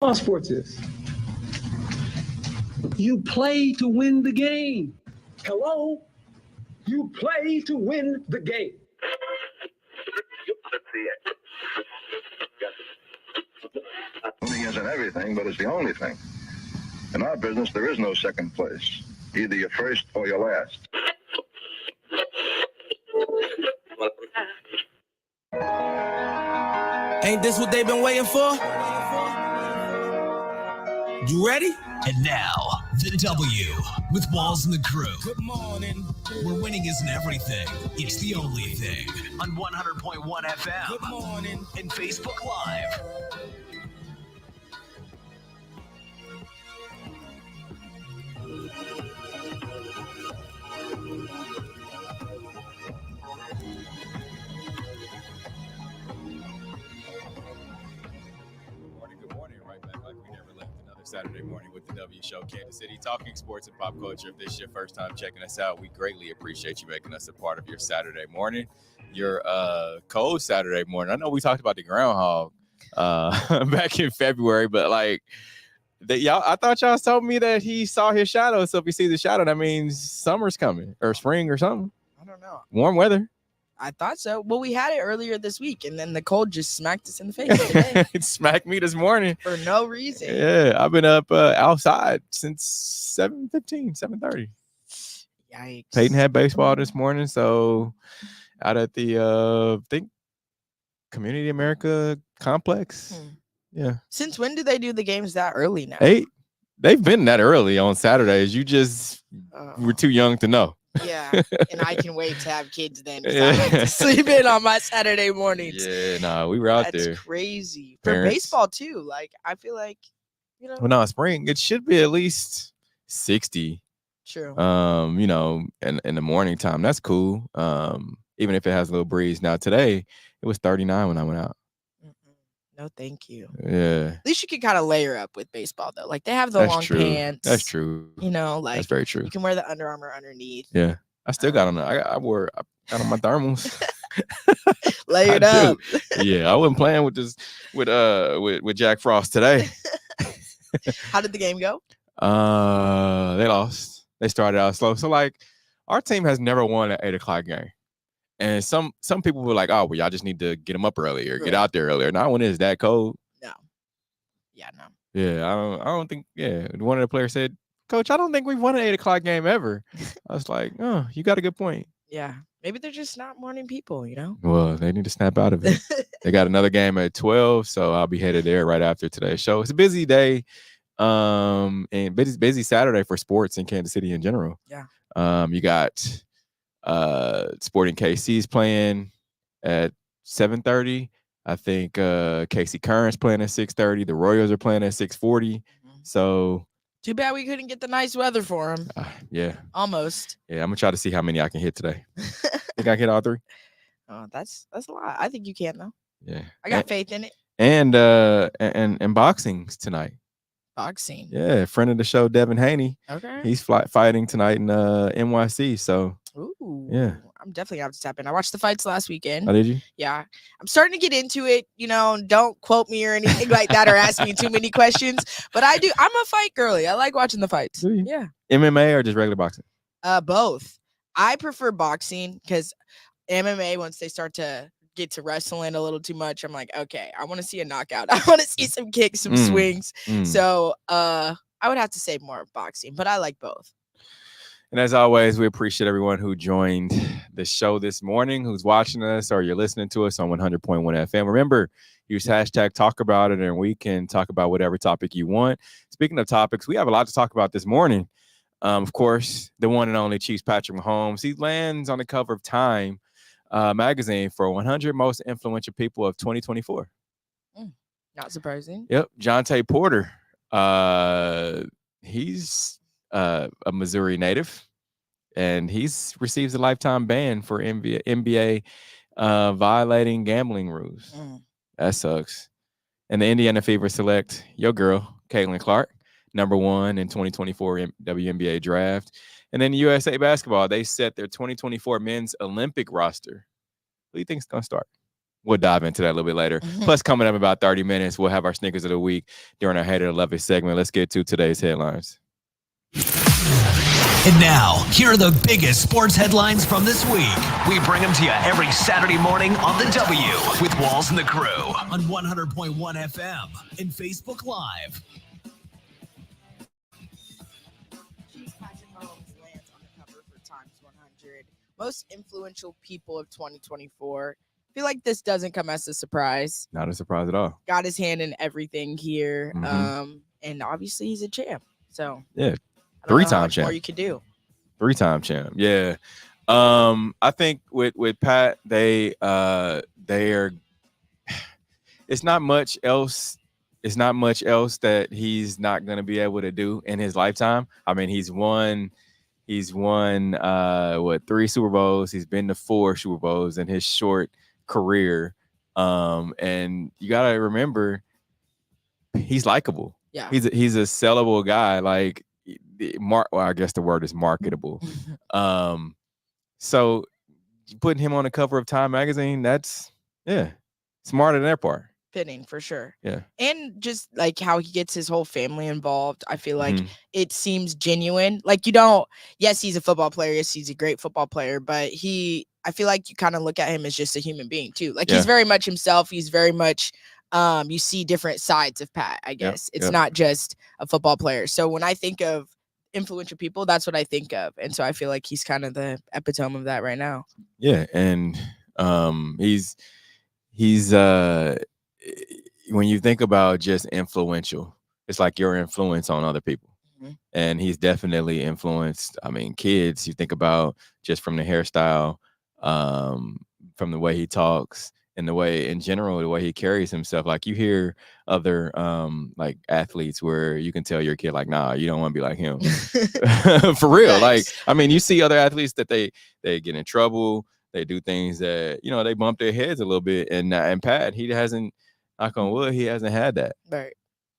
All sports is. You play to win the game. Hello? You play to win the game. Winning isn't everything, but it's the only thing. In our business, there is no second place. Either you're first or you're last. Ain't this what they've been waiting for? You ready? And now, the W with Walls and the crew. Good morning. Where winning isn't everything, it's the only thing. On 100.1 FM. Good morning. And Facebook Live. Good morning. Right back like we never left. Another Saturday morning with the W Show, Kansas City, talking sports and pop culture. If this is your first time checking us out, we greatly appreciate you making us a part of your Saturday morning, your cold Saturday morning. I know we talked about the groundhog back in February, but like I thought y'all told me that he saw his shadow. So if he sees the shadow, that means summer's coming or spring or something. I don't know. Warm weather. I thought so. Well, we had it earlier this week, and then the cold just smacked us in the face today. It smacked me this morning. For no reason. Yeah, I've been up outside since 7:30. Yikes. Peyton had baseball this morning, so out at the I think Community America complex. Yeah. Since when do they do the games that early now? They've been that early on Saturdays. You just were too young to know. Yeah, and I can wait to have kids then. I like to sleep in on my Saturday mornings. Yeah, no, we were out there. That's crazy. For Parents. baseball, too. Like, I feel like, Well, no, spring, it should be at least 60. True. In the morning time. That's cool. Even if it has a little breeze. Now, today, it was 39 when I went out. No, thank you. Yeah. At least you can kind of layer up with baseball, though. Like, they have the long pants. That's true. Like, that's very true. You can wear the Under Armour underneath. Yeah. I still got on I got on my thermals. Layered up. Yeah, I wasn't playing with this with Jack Frost today. How did the game go? They lost. They started out slow. So like our team has never won an 8:00 game. And some people were like, oh, well, y'all just need to get them up earlier, get out there earlier. Not when it's that cold. No. Yeah, no. Yeah, I don't think. Yeah, one of the players said, Coach, I don't think we've won an 8:00 game ever. I was like, oh, you got a good point. Yeah, maybe they're just not morning people, Well, they need to snap out of it. They got another game at 12, so I'll be headed there right after today's show. It's a busy day, and busy Saturday for sports in Kansas City in general. Yeah. You got Sporting KC's playing at 7:30. I think Casey Curran's playing at 6:30. The Royals are playing at 6:40. So too bad we couldn't get the nice weather for them. Yeah. Almost. Yeah, I'm gonna try to see how many I can hit today. Think I can hit all 3? Oh, that's a lot. I think you can though. Yeah. I got faith in it. And boxing's tonight. Boxing. Yeah, friend of the show, Devin Haney. Okay. He's fighting tonight in NYC. So yeah. I'm definitely gonna have to tap in. I watched the fights last weekend. Oh, did you? Yeah. I'm starting to get into it. Don't quote me or anything like that or ask me too many questions. But I do. I'm a fight girly. I like watching the fights. Do you? Yeah. MMA or just regular boxing? Both. I prefer boxing because MMA, once they start to get to wrestling a little too much, I'm like, okay, I want to see a knockout. I want to see some kicks, some swings. So I would have to say more boxing, but I like both. And as always, we appreciate everyone who joined the show this morning, who's watching us or you're listening to us on 100.1 FM. Remember, use hashtag talk about it and we can talk about whatever topic you want. Speaking of topics, we have a lot to talk about this morning. Of course, the one and only Chiefs Patrick Mahomes. He lands on the cover of Time magazine for 100 most influential people of 2024. Not surprising. Yep. Jontay Porter. He's a Missouri native, and he's receives a lifetime ban for NBA violating gambling rules. That sucks. And the Indiana Fever select your girl, Caitlin Clark, #1 in 2024 WNBA draft. And then USA Basketball, they set their 2024 men's Olympic roster. Who do you think is going to start? We'll dive into that a little bit later. Plus, coming up in about 30 minutes, we'll have our sneakers of the week during our Hater to Love It segment. Let's get to today's headlines. And now, here are the biggest sports headlines from this week. We bring them to you every Saturday morning on The W with Walls and the Crew on 100.1 FM and Facebook Live. Patrick Mahomes lands on the cover for Times 100 Most Influential People of 2024. I feel like this doesn't come as a surprise. Not a surprise at all. Got his hand in everything here. Mhm. And obviously he's a champ. So Yeah. I don't know how Three-time much champ. more you could do. 3-time champ. Yeah. I think with Pat, they are, it's not much else. It's not much else that he's not going to be able to do in his lifetime. I mean, he's won 3 Super Bowls. He's been to 4 Super Bowls in his short career. And you got to remember, he's likable. Yeah. He's a sellable guy. Like, well, I guess the word is marketable. So putting him on the cover of Time magazine, that's smarter than their part. Fitting for sure. Yeah. And just like how he gets his whole family involved, I feel like it seems genuine. Like you don't, yes, he's a football player. Yes, he's a great football player, but I feel like you kind of look at him as just a human being too. Like he's very much himself. He's very much, you see different sides of Pat, I guess. It's not just a football player. So when I think of influential people, that's what I think of. And so I feel like he's kind of the epitome of that right now. Yeah. And he's when you think about just influential, it's like your influence on other people. And he's definitely influenced. I mean, kids, you think about just from the hairstyle, from the way he talks, and the way in general, the way he carries himself. Like you hear other like athletes where you can tell your kid, like, nah, you don't want to be like him. For real. Nice. Like, I mean, you see other athletes that they get in trouble. They do things that, they bump their heads a little bit. And Pat, he hasn't, knock on wood, he hasn't had that. Right.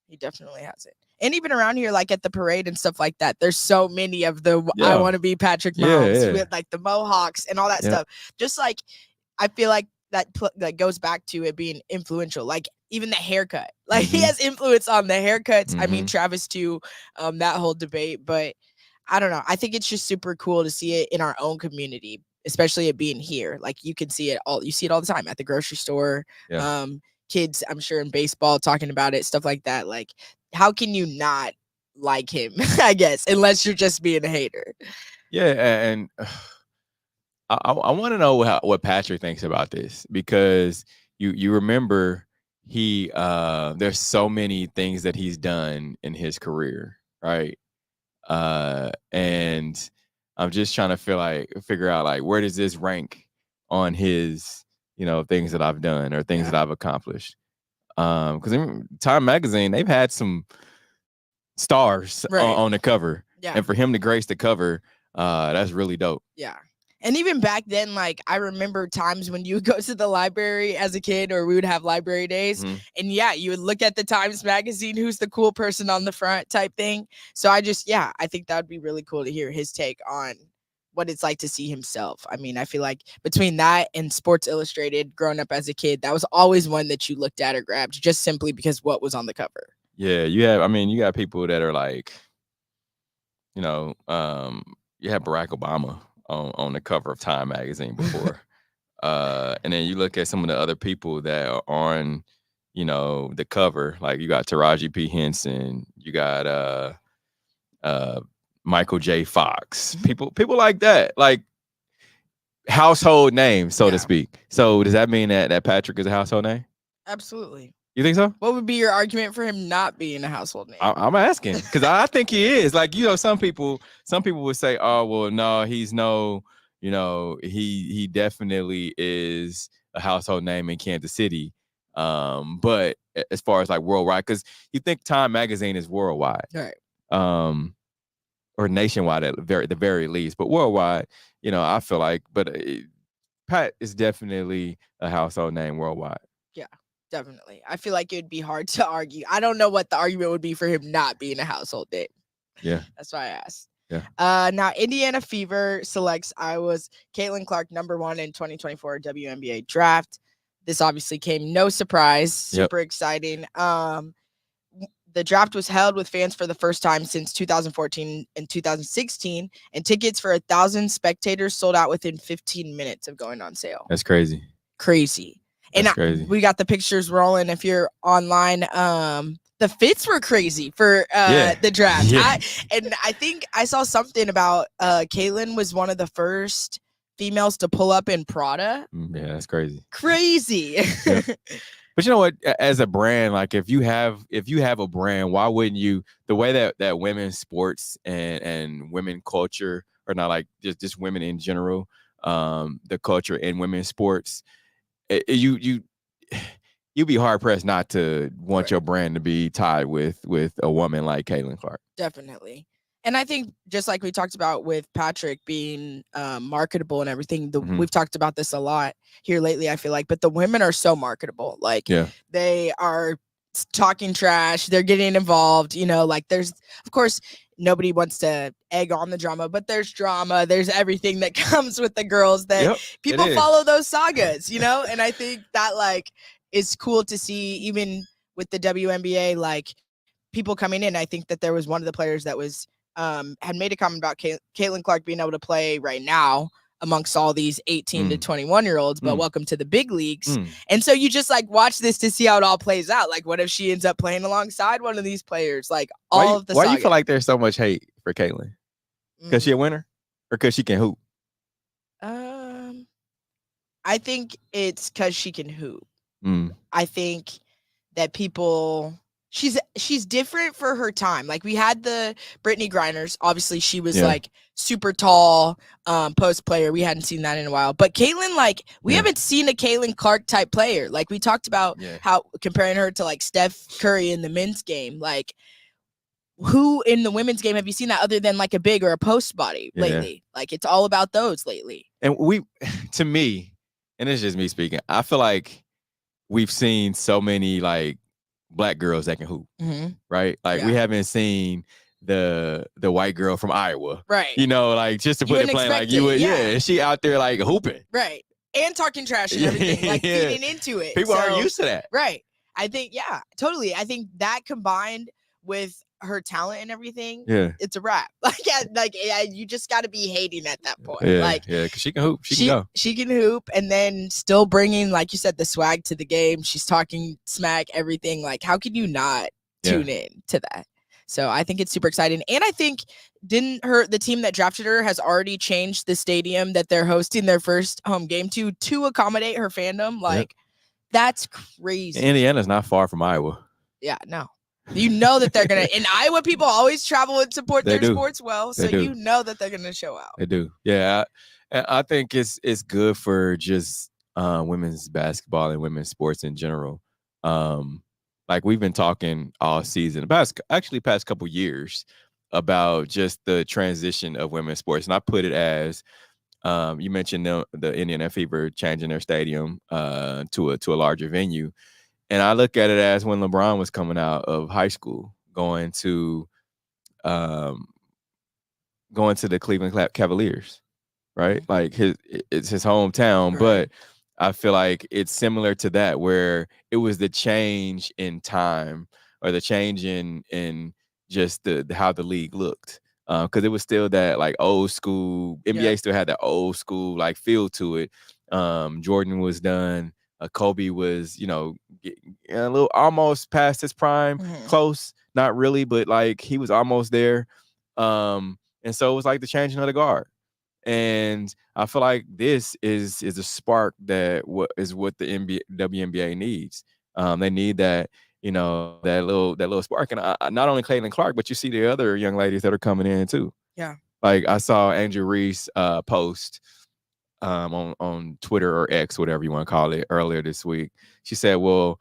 He definitely hasn't. And even around here, like at the parade and stuff like that, there's so many of the I want to be Patrick Mahomes with like the mohawks and all that stuff. Just like, I feel like that goes back to it being influential. Like even the haircut, like he has influence on the haircuts. I mean, Travis too, that whole debate, but I don't know. I think it's just super cool to see it in our own community, especially it being here. Like you can see it all. You see it all the time at the grocery store. Kids, I'm sure in baseball talking about it, stuff like that. Like, how can you not like him? I guess unless you're just being a hater. Yeah, and I want to know what Patrick thinks about this, because you remember there's so many things that he's done in his career, right? And I'm just trying to figure out like, where does this rank on his things that I've done or things that I've accomplished? Because Time magazine, they've had some stars on the cover, and for him to grace the cover, that's really dope. Yeah. And even back then, like I remember times when you would go to the library as a kid, or we would have library days, and you would look at the Times magazine, who's the cool person on the front type thing. So I think that would be really cool to hear his take on what it's like to see himself. I mean, I feel like between that and Sports Illustrated, growing up as a kid, that was always one that you looked at or grabbed just simply because what was on the cover. Yeah, you got people that are like, you have Barack Obama on the cover of Time magazine before. And then you look at some of the other people that are on, the cover, like you got Taraji P. Henson, you got Michael J. Fox, people like that, like household names, so to speak. So does that mean that Patrick is a household name? Absolutely. You think so? What would be your argument for him not being a household name? I'm asking because I think he is. Like, some people would say, oh, well, no, he's no, he definitely is a household name in Kansas City. But as far as like worldwide, because you think Time magazine is worldwide. Right. Or nationwide at the very least, but worldwide, I feel like, but Pat is definitely a household name worldwide. Yeah, definitely. I feel like it would be hard to argue. I don't know what the argument would be for him not being a household name. Yeah. That's why I asked. Yeah. Now Indiana Fever selects Iowa's Caitlin Clark #1 in 2024 WNBA draft. this obviously came no surprise. Yep. Super exciting. The draft was held with fans for the first time since 2014 and 2016, and tickets for 1,000 spectators sold out within 15 minutes of going on sale. That's crazy. Crazy. And crazy. We got the pictures rolling. If you're online, the fits were crazy for the draft. Yeah. I think I saw something about Caitlyn was one of the first females to pull up in Prada. Yeah, that's crazy. Crazy. Yep. But you know what? As a brand, like if you have a brand, why wouldn't you? The way that women's sports and women culture, or not like just women in general, the culture in women's sports, you'd be hard pressed not to want your brand to be tied with a woman like Caitlin Clark. Definitely. And I think just like we talked about with Patrick being marketable and everything, we've talked about this a lot here lately, I feel like, but the women are so marketable. Like they are talking trash, they're getting involved, like there's, of course, nobody wants to egg on the drama, but there's drama, there's everything that comes with the girls that people follow those sagas, and I think that like is cool to see even with the WNBA, like people coming in. I think that there was one of the players that was had made a comment about Caitlin Clark being able to play right now amongst all these 18 to 21 year olds, but welcome to the big leagues. And so you just like watch this to see how it all plays out. Like, what if she ends up playing alongside one of these players? Like Why do you feel like there's so much hate for Caitlin? Because she a winner, or because she can hoop? I think it's because she can hoop. I think that people. She's different for her time. Like we had the Brittany Grinders. Obviously, she was like super tall post player. We hadn't seen that in a while. But Caitlin, like we haven't seen a Caitlin Clark type player. Like we talked about how comparing her to like Steph Curry in the men's game. Like who in the women's game have you seen that other than like a big or a post body lately? Like it's all about those lately. And to me, and it's just me speaking, I feel like we've seen so many like Black girls that can hoop, right? Like we haven't seen the white girl from Iowa, right? Like just to put it plain, like you would, she out there like hooping, right? And talking trash and everything, like feeding into it. People aren't used to that, right? I think, totally. I think that combined with her talent and everything, it's a wrap. You just got to be hating at that point. Because she can hoop. She can go. She can hoop, and then still bringing, like you said, the swag to the game. She's talking smack, everything. Like, how can you not tune in to that? So I think it's super exciting. And I think the team that drafted her has already changed the stadium that they're hosting their first home game to accommodate her fandom. Like, that's crazy. Indiana's not far from Iowa. Yeah, no. You know that they're going to, in Iowa, people always travel and support their sports well. So you know that they're going to show out. They do. Yeah. I think it's good for just women's basketball and women's sports in general. Like we've been talking all season, past couple years, about just the transition of women's sports. And I put it as, you mentioned the Indiana Fever changing their stadium to a larger venue. And I look at it as when LeBron was coming out of high school, going to the Cleveland Cavaliers, right? Like it's his hometown, but I feel like it's similar to that, where it was the change in time, or the change in just how the league looked, because it was still that like old school. NBA still had that old school like feel to it. Jordan was done. Kobe was, a little almost past his prime, close, not really, but like he was almost there. And so it was like the changing of the guard. And I feel like this is a spark that what the WNBA needs. They need that, that little spark. And not only Caitlin Clark, but you see the other young ladies that are coming in too. Yeah. Like I saw Andrew Reese post on Twitter or X, whatever you want to call it, earlier this week. She said, well,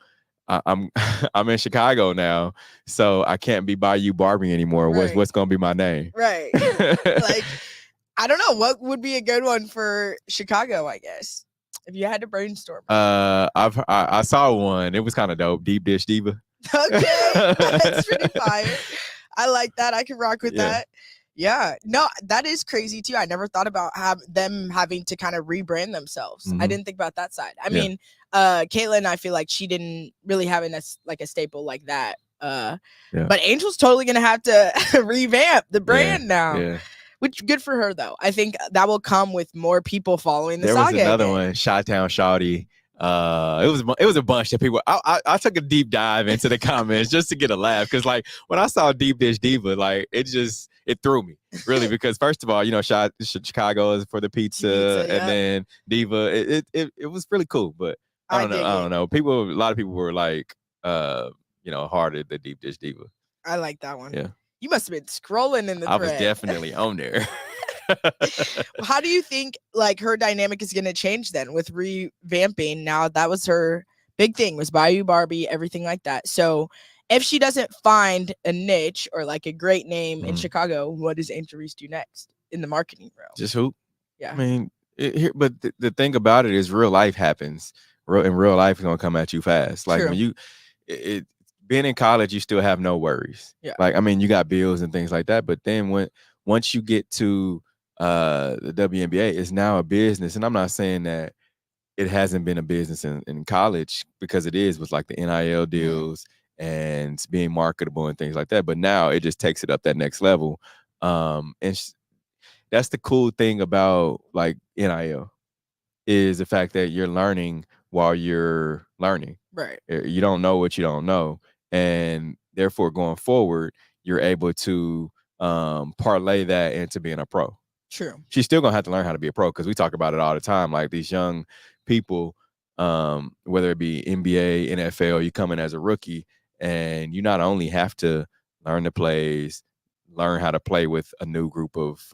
I'm in Chicago now, so I can't be Bayou Barbie anymore. What's going to be my name? Right. Like, I don't know. What would be a good one for Chicago, I guess, if you had to brainstorm? I saw one. It was kind of dope. Deep Dish Diva. Okay. That's pretty fire. I like that. I can rock with that. Yeah, no, that is crazy too. I never thought about them having to kind of rebrand themselves. I Mhm. didn't think about that side. I Yeah. mean, Caitlyn, I feel like she didn't really have a staple like that. Yeah. But Angel's totally gonna have to revamp the brand now. Yeah. Which good for her though. I think that will come with more people following the There was saga another again. one, Shot-Town Shawty. It was a bunch of people. I took a deep dive into the comments just to get a laugh because like when I saw Deep Dish Diva, like it threw me really because first of all, you know, Chicago is for the pizza, yeah. and then Diva. It was really cool, but I don't know. A lot of people were like, hard at the Deep Dish Diva. I like that one. Yeah, you must have been scrolling in the thread. I was definitely on there. How do you think like her dynamic is going to change then with revamping? Now that was her big thing, was Bayou Barbie, everything like that. So if she doesn't find a niche or like a great name in Chicago, what does Angel Reese do next in the marketing realm? Just hoop. Yeah. I mean, but the thing about it is real life happens. Real life is going to come at you fast. Like when you being in college, you still have no worries. Yeah. Like, I mean, you got bills and things like that. But then once you get to the WNBA, it's now a business. And I'm not saying that it hasn't been a business in college, because it is with like the NIL deals and being marketable and things like that. But now it just takes it up that next level. That's the cool thing about like NIL is the fact that you're learning while you're learning. Right. You don't know what you don't know. And therefore going forward, you're able to parlay that into being a pro. True. She's still gonna have to learn how to be a pro, because we talk about it all the time. Like these young people, whether it be NBA, NFL, you come in as a rookie, and you not only have to learn the plays, learn how to play with a new group of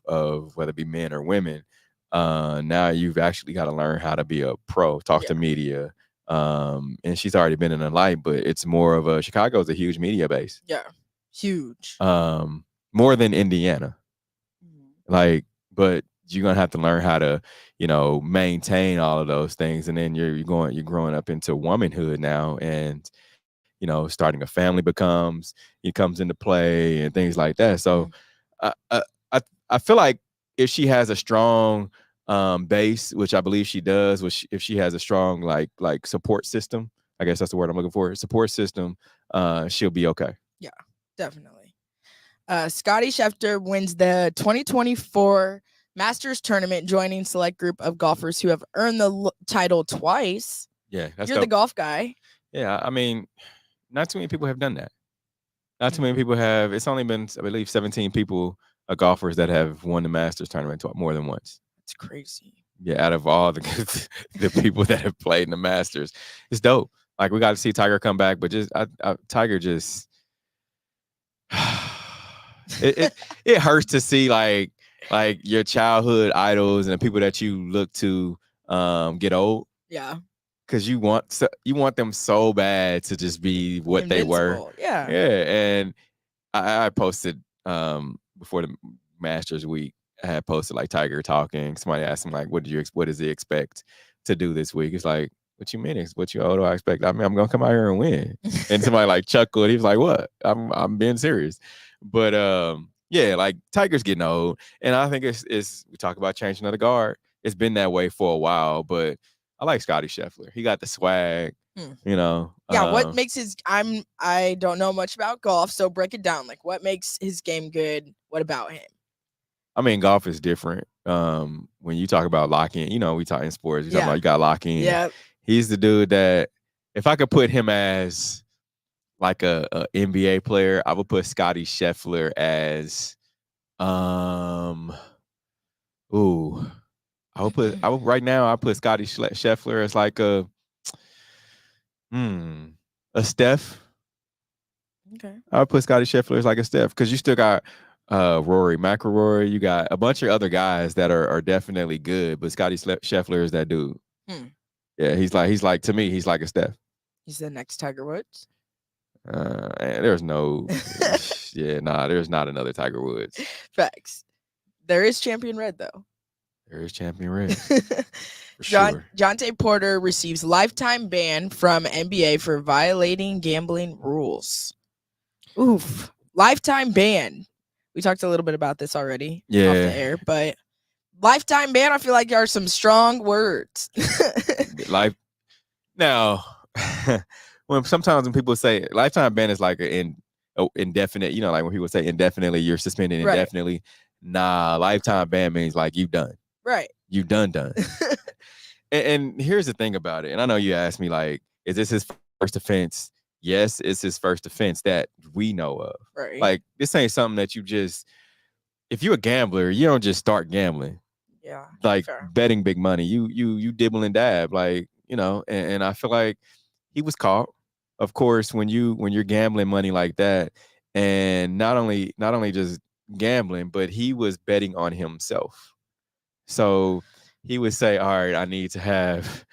whether it be men or women. Now you've actually got to learn how to be a pro, talk to media. And she's already been in the light, but it's more of Chicago's a huge media base. Yeah, huge. More than Indiana. Like, but you're gonna have to learn how to, maintain all of those things, and then you're growing up into womanhood now, and starting a family comes into play and things like that. So, I feel like if she has a strong base, which I believe she does, if she has a strong like support system, I guess that's the word I'm looking for, support system, she'll be okay. Yeah, definitely. Scottie Scheffler wins the 2024 Masters tournament, joining select group of golfers who have earned the title twice. Yeah, that's You're dope. the golf guy. Yeah, I mean, not too many people have done that. Not too many people have. It's only been, I believe, 17 golfers that have won the Masters tournament more than once. That's crazy. Yeah, out of all the people that have played in the Masters, it's dope. Like, we got to see Tiger come back, but Tiger just it hurts to see like your childhood idols and the people that you look to get old. Yeah. Because you want them so bad to just be what Invincible. They were. Yeah. Yeah. And I posted before the Masters week, I had posted like Tiger talking. Somebody asked him like, what does he expect to do this week? It's like, what you mean? What do I expect? I mean, I'm gonna come out here and win. And somebody like chuckled. He was like, what? I'm being serious. But yeah, like Tiger's getting old. And I think it's we talk about changing of the guard. It's been that way for a while, but I like Scottie Scheffler. He got the swag, Yeah, what makes I don't know much about golf, so break it down. Like, what makes his game good? What about him? I mean, golf is different. When you talk about locking, we talk in sports, you talk about you got locking. Yeah. He's the dude that if I could put him as like a NBA player, I would put Scottie Scheffler as right now I put Scottie Scheffler as like a Steph. Okay. I would put Scottie Scheffler as like a Steph, because you still got Rory McIlroy, you got a bunch of other guys that are definitely good, but Scottie Scheffler is that dude. Yeah, he's like to me, he's like a Steph. He's the next Tiger Woods. There's no there's not another Tiger Woods. Facts. There is Champion Red though. There is Champion Red. For sure. Jontay Porter receives lifetime ban from NBA for violating gambling rules. Oof. Lifetime ban. We talked a little bit about this already off Yeah. the air, but lifetime ban, I feel like are some strong words. Life now, sometimes when people say lifetime ban is like indefinite, like when people say indefinitely, you're suspended Right. indefinitely. Nah, lifetime ban means like you done. Right. You done. And here's the thing about it. And I know you asked me, like, is this his first offense? Yes, it's his first offense that we know of. Right. Like, this ain't something that you just, if you're a gambler, you don't just start gambling. Yeah. Like fair. betting big money. You dibble and dab, like, and I feel like he was caught. Of course, when you're gambling money like that, and not only just gambling, but he was betting on himself. So he would say, all right, I need to have,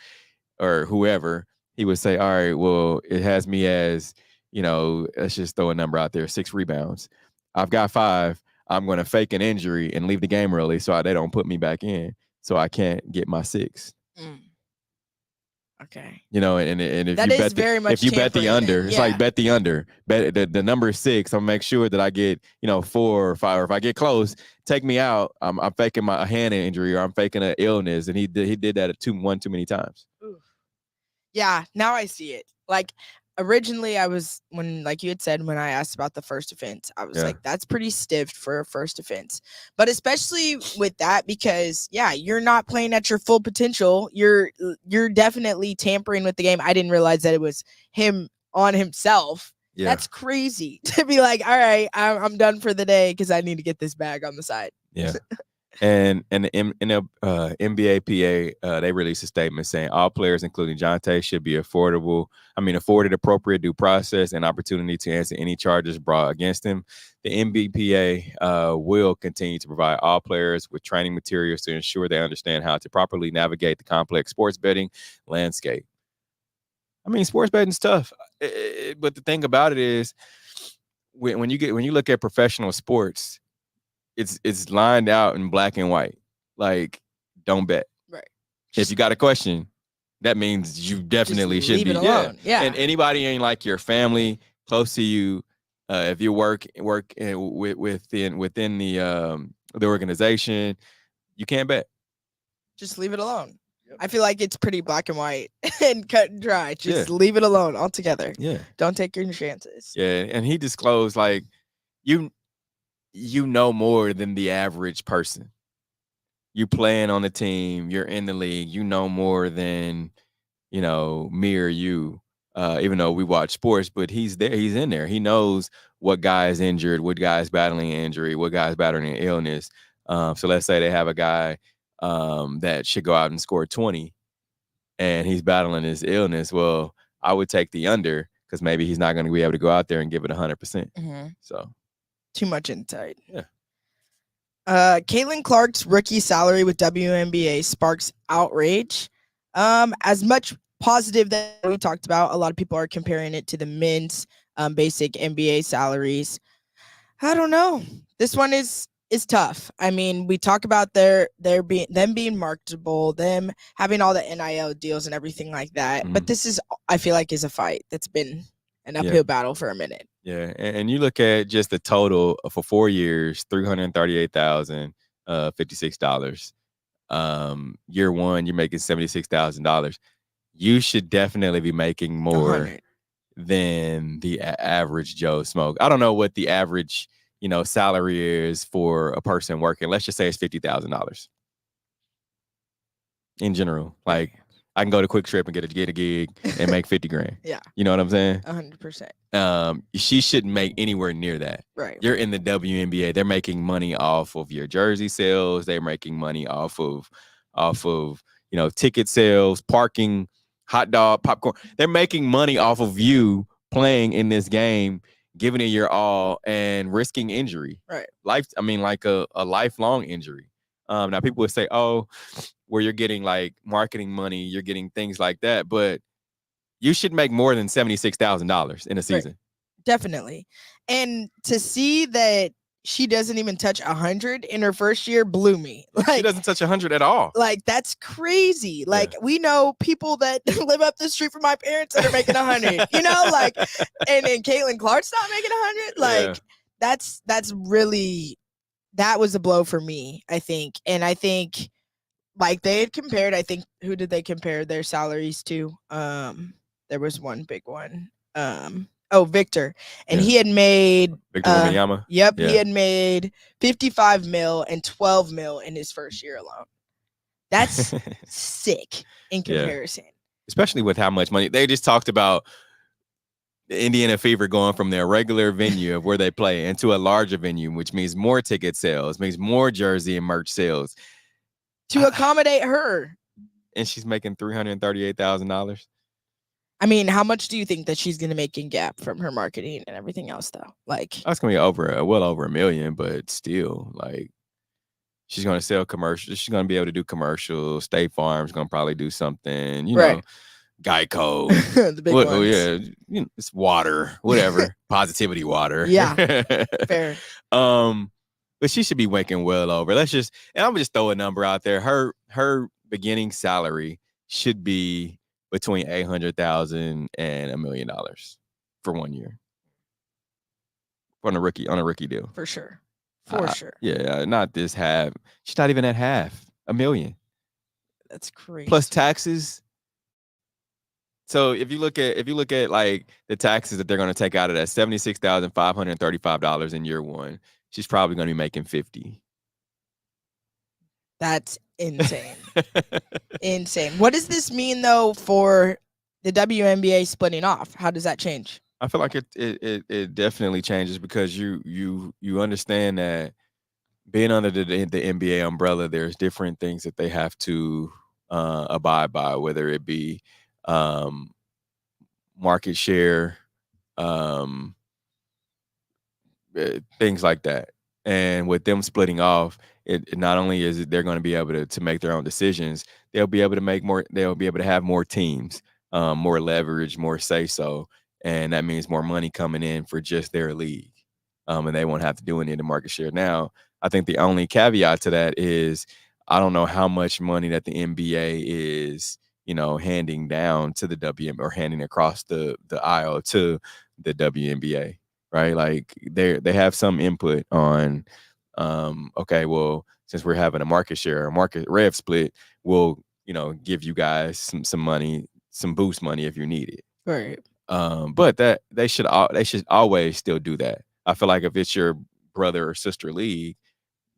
or whoever, he would say, all right, well, it has me as, let's just throw a number out there, 6 rebounds. I've got 5. I'm going to fake an injury and leave the game early so they don't put me back in, so I can't get my 6. Okay. And if that you is bet very much if you bet the tampering under, then. it's like bet the under. Bet the number is 6. I'll make sure that I get 4 or 5. Or if I get close, take me out. I'm faking my hand injury, or I'm faking an illness, and he did that one too many times. Oof. Yeah, now I see it. Like originally, like you had said, when I asked about the first offense, I was like, that's pretty stiff for a first offense. But especially with that, because you're not playing at your full potential. You're definitely tampering with the game. I didn't realize that it was him on himself. Yeah. That's crazy to be like, all right, I'm done for the day because I need to get this bag on the side. Yeah. And in the NBA PA, they released a statement saying all players, including Jontay, should be afforded appropriate due process and opportunity to answer any charges brought against him. The NBPA will continue to provide all players with training materials to ensure they understand how to properly navigate the complex sports betting landscape. Sports betting's tough, but the thing about it is, when you look at professional sports, it's lined out in black and white. Like, don't bet. Right. If you got a question, that means you definitely shouldn't be. Alone. Yeah. And anybody ain't like your family, close to you. If you work within the organization, you can't bet. Just leave it alone. Yep. I feel like it's pretty black and white and cut and dry. Just leave it alone altogether. Yeah. Don't take your chances. Yeah. And he disclosed, like, you know more than the average person. You playing on the team, you're in the league, you know more than, me or you, even though we watch sports, but he's in there. He knows what guy is injured, what guy's battling injury, what guy's battling illness. So let's say they have a guy that should go out and score 20 and he's battling his illness. Well, I would take the under because maybe he's not going to be able to go out there and give it 100%. Mm-hmm. So. Too much insight. Yeah. Caitlin Clark's rookie salary with WNBA sparks outrage. As much positive that we talked about, a lot of people are comparing it to the men's basic NBA salaries. I don't know. This one is tough. We talk about them being marketable, them having all the NIL deals and everything like that. Mm-hmm. But this I feel like is a fight that's been an uphill battle for a minute. Yeah, and you look at just the total for 4 years, $338,056. Year one, you're making $76,000. You should definitely be making more 100. Than the average Joe Smoke. I don't know what the average, salary is for a person working. Let's just say it's $50,000 in general. Like, I can go to Quick Trip and get a gig and make $50,000. Yeah. You know what I'm saying? 100%. She shouldn't make anywhere near that. Right. You're in the WNBA. They're making money off of your jersey sales. They're making money off of ticket sales, parking, hot dog, popcorn. They're making money off of you playing in this game, giving it your all and risking injury. Right. Like a lifelong injury. Now people would say, oh, where you're getting like marketing money, you're getting things like that, but you should make more than $76,000 in a season. Right. Definitely. And to see that she doesn't even touch 100 in her first year blew me. She doesn't touch 100 at all. Like, that's crazy. Like, we know people that live up the street from my parents that are making 100, and Caitlin Clark's not making 100. Like, that's really, that was a blow for me, I think. And I think like they had compared, I think, who did they compare their salaries to? There was one big one. Victor. And he had made Victor Wembanyama. Yep, Yeah. he had made 55 mil and 12 mil in his first year alone. That's sick in comparison. Especially with how much money they just talked about. The Indiana Fever going from their regular venue of where they play into a larger venue, which means more ticket sales, means more jersey and merch sales. To accommodate her. And she's making $338,000. I mean, how much do you think that she's going to make in Gap from her marketing and everything else, though? Like, That's going to be well over $1 million, but still, like, she's going to sell commercials. She's going to be able to do commercials. State Farm's going to probably do something, you know. Geico, the big ones. You know, it's water, whatever, positivity water. Yeah, fair. But she should be making well over. And I'm gonna just throw a number out there. Her beginning salary should be between $800,000 and $1 million for 1 year on a rookie deal. For sure, sure. Yeah, not this half. She's not even at half. $1 million. That's crazy. Plus taxes. So if you look at like the taxes that they're going to take out of that, $76,535 in year one, she's probably going to be making $50,000. That's insane. Insane. What does this mean though for the WNBA splitting off? How does that change? I feel like it definitely changes because you understand that being under the NBA umbrella, there's different things that they have to abide by, whether it be market share, things like that. And with them splitting off, it not only is it they're going to be able to make their own decisions, they'll be able to have more teams, more leverage, more say so, and that means more money coming in for just their league. And they won't have to do any of the market share. Now, I think the only caveat to that is I don't know how much money that the NBA is, handing down to the WNBA or handing across the aisle to the WNBA, right? Like they have some input on, okay, well, since we're having a market share, a market rev split, we'll, give you guys some money, some boost money if you need it. Right. But that they should always still do that. I feel like if it's your brother or sister league,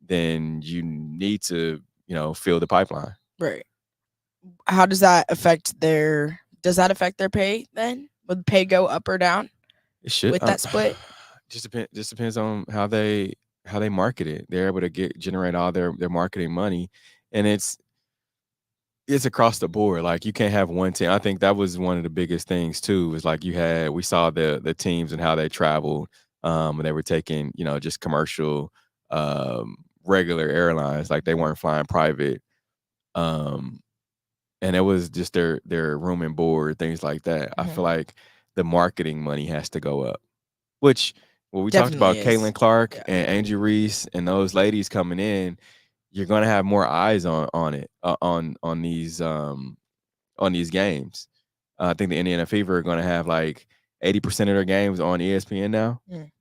then you need to, fill the pipeline. Right. How does that affect their pay then? Would pay go up or down? It should with that split. Just depends on how they market it. They're able to generate all their marketing money, and it's across the board. Like you can't have one team. I think that was one of the biggest things too. Is like we saw the teams and how they traveled. And they were taking just commercial, regular airlines. Like they weren't flying private. And it was just their room and board, things like that. Mm-hmm. I feel like the marketing money has to go up, which we definitely talked about Caitlin Clark and Angie Reese and those ladies coming in. You're going to have more eyes on it, on these games. I think the Indiana Fever are going to have like 80% of their games on ESPN now. Mm.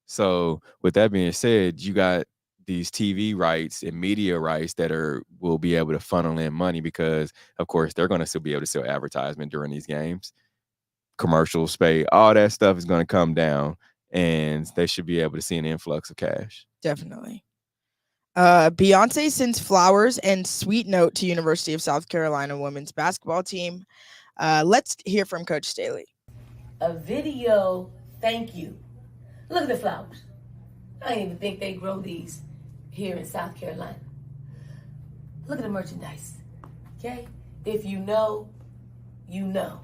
So with that being said, you got these TV rights and media rights that will be able to funnel in money because, of course, they're going to still be able to sell advertisement during these games. Commercials, all that stuff is going to come down, and they should be able to see an influx of cash. Definitely. Beyonce sends flowers and sweet note to University of South Carolina women's basketball team. Let's hear from Coach Staley. A video thank you. Look at the flowers. I didn't even think they grow these here in South Carolina. Look at the merchandise, okay? If you know, you know.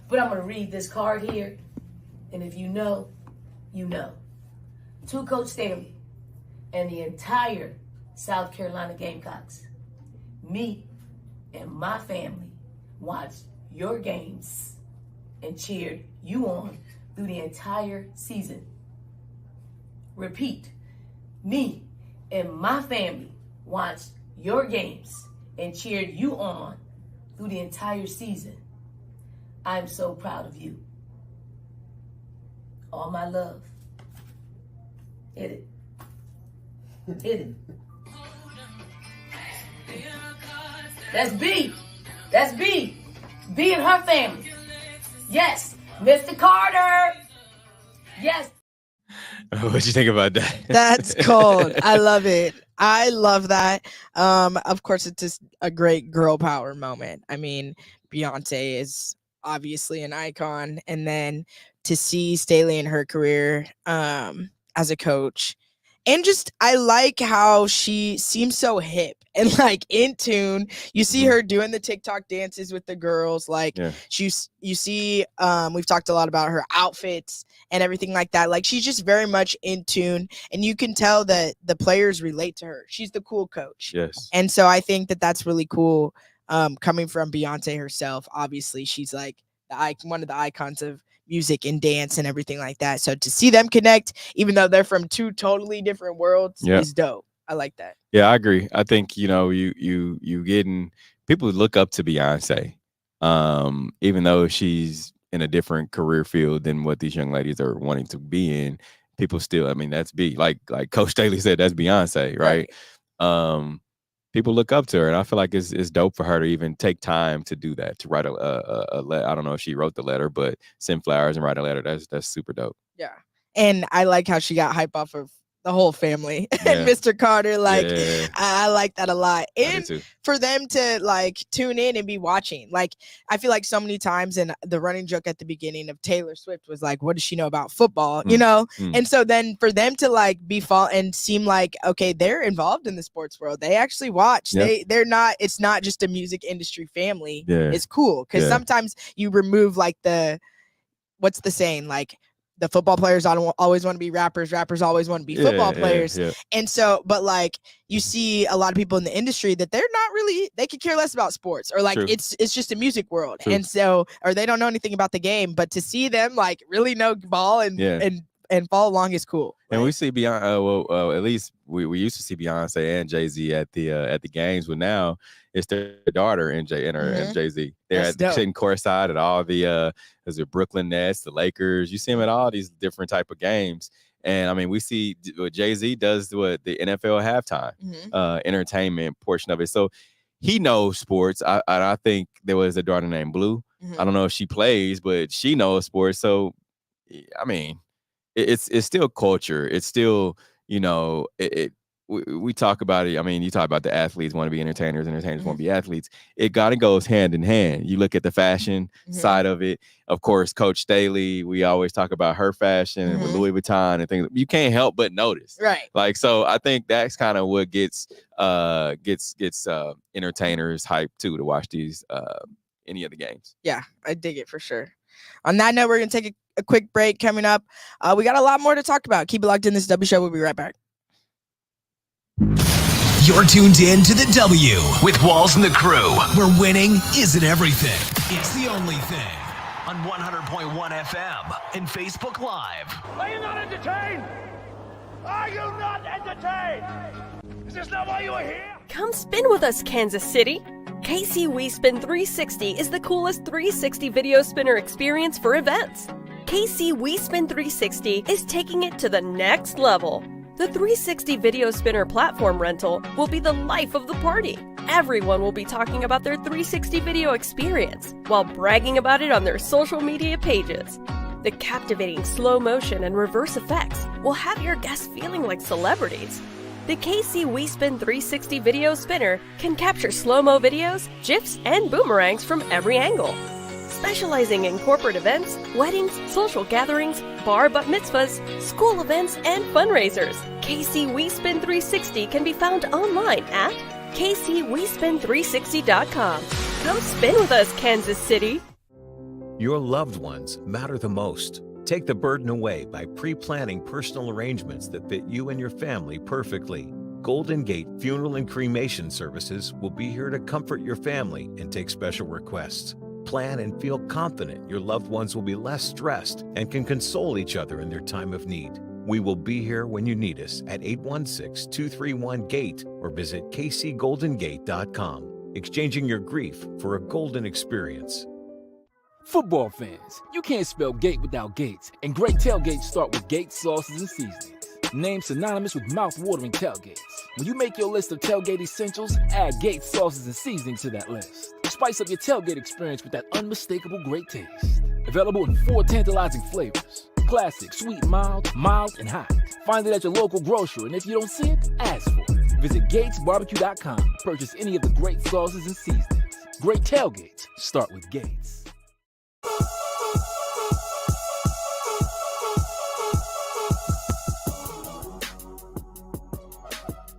But I'm going to read this card here, and if you know, you know. To Coach Staley and the entire South Carolina Gamecocks, me and my family watched your games and cheered you on through the entire season. Repeat, me and my family watched your games and cheered you on through the entire season. I'm so proud of you. All my love, Hit it. Hit it. That's B. That's B. B and her family. Yes. Mr. Carter. Yes. What you think about that? That's cold. I love it. I love that. Of course, it's just a great girl power moment. I mean, Beyonce is obviously an icon, and then to see Staley in her career as a coach, and just I like how she seems so hip and like in tune. You see her doing the TikTok dances with the girls. Like you see, we've talked a lot about her outfits and everything like that. Like she's just very much in tune, and you can tell that the players relate to her. She's the cool coach. Yes. And so I think that that's really cool coming from Beyonce herself. Obviously, she's like one of the icons of music and dance and everything like that. So to see them connect, even though they're from two totally different worlds, is dope. I like that. Yeah, I agree. I think, you know, you getting people look up to Beyonce, even though she's in a different career field than what these young ladies are wanting to be in. People still, I mean, that's like Coach Staley said, that's Beyonce, right? People look up to her, and I feel like it's dope for her to even take time to do that, to write a letter. I don't know if she wrote the letter, but send flowers and write a letter. That's super dope. Yeah, and I like how she got hype off of the whole family and Mr. Carter. Like, I like that a lot. And for them to like tune in and be watching, like, I feel like so many times, and the running joke at the beginning of Taylor Swift was like, what does she know about football? You know? And so then for them to like be and seem like, okay, they're involved in the sports world. They actually watch. They're not, it's not just a music industry family. It's cool. Cause sometimes you remove like what's the saying? Like, the football players always want to be rappers. Rappers always want to be football players. And so, but like you see a lot of people in the industry that they're not really, they could care less about sports, or like it's just a music world. And so, or they don't know anything about the game, but to see them like really know ball and follow along is cool. And we see Beyonce, at least we used to see Beyonce and Jay-Z at the games, but now it's their daughter and Jay-Z. They're sitting courtside at all the the Brooklyn Nets, the Lakers. You see them at all these different type of games. And I mean, we see what Jay-Z does what the NFL halftime entertainment portion of it. So he knows sports. I think there was a daughter named Blue. I don't know if she plays, but she knows sports. So I mean, it's still culture. It's still, you know, we talk about it. I mean, you talk about the athletes want to be entertainers want to be athletes. It gotta goes hand in hand. You look at the fashion side of it. Of course, Coach Staley, we always talk about her fashion with Louis Vuitton and things. You can't help but notice. Right. Like, so I think that's kind of what gets entertainers hyped too, to watch these any of the games. Yeah, I dig it for sure. On that note, we're gonna take a quick break. Coming up, we got a lot more to talk about. Keep it locked in. This W Show. We'll be right back. You're tuned in to the W with Walls and the Crew, where winning isn't everything. It's the only thing. On 100.1 FM and Facebook Live. Are you not entertained? Are you not entertained? Is this not why you are here? Come spin with us, Kansas City. KC We Spin 360 is the coolest 360 video spinner experience for events. KC We Spin 360 is taking it to the next level. The 360 video spinner platform rental will be the life of the party. Everyone will be talking about their 360 video experience while bragging about it on their social media pages. The captivating slow motion and reverse effects will have your guests feeling like celebrities. The KC We Spin 360 video spinner can capture slow-mo videos, GIFs, and boomerangs from every angle. Specializing in corporate events, weddings, social gatherings, bar bat mitzvahs, school events, and fundraisers, KC We Spin 360 can be found online at kcwespin360.com. Come spin with us, Kansas City. Your loved ones matter the most. Take the burden away by pre-planning personal arrangements that fit you and your family perfectly. Golden Gate Funeral and Cremation Services will be here to comfort your family and take special requests. Plan and feel confident your loved ones will be less stressed and can console each other in their time of need. We will be here when you need us at 816-231-GATE or visit kcgoldengate.com. Exchanging your grief for a golden experience. Football fans, you can't spell gate without Gates, and great tailgates start with Gates sauces and seasonings. Name synonymous with mouth-watering tailgates. When you make your list of tailgate essentials, add Gates sauces and seasoning to that list. Spice up your tailgate experience with that unmistakable great taste. Available in 4 tantalizing flavors. Classic, sweet, mild, and hot. Find it at your local grocer, and if you don't see it, ask for it. Visit GatesBarbecue.com to purchase any of the great sauces and seasonings. Great tailgates start with Gates.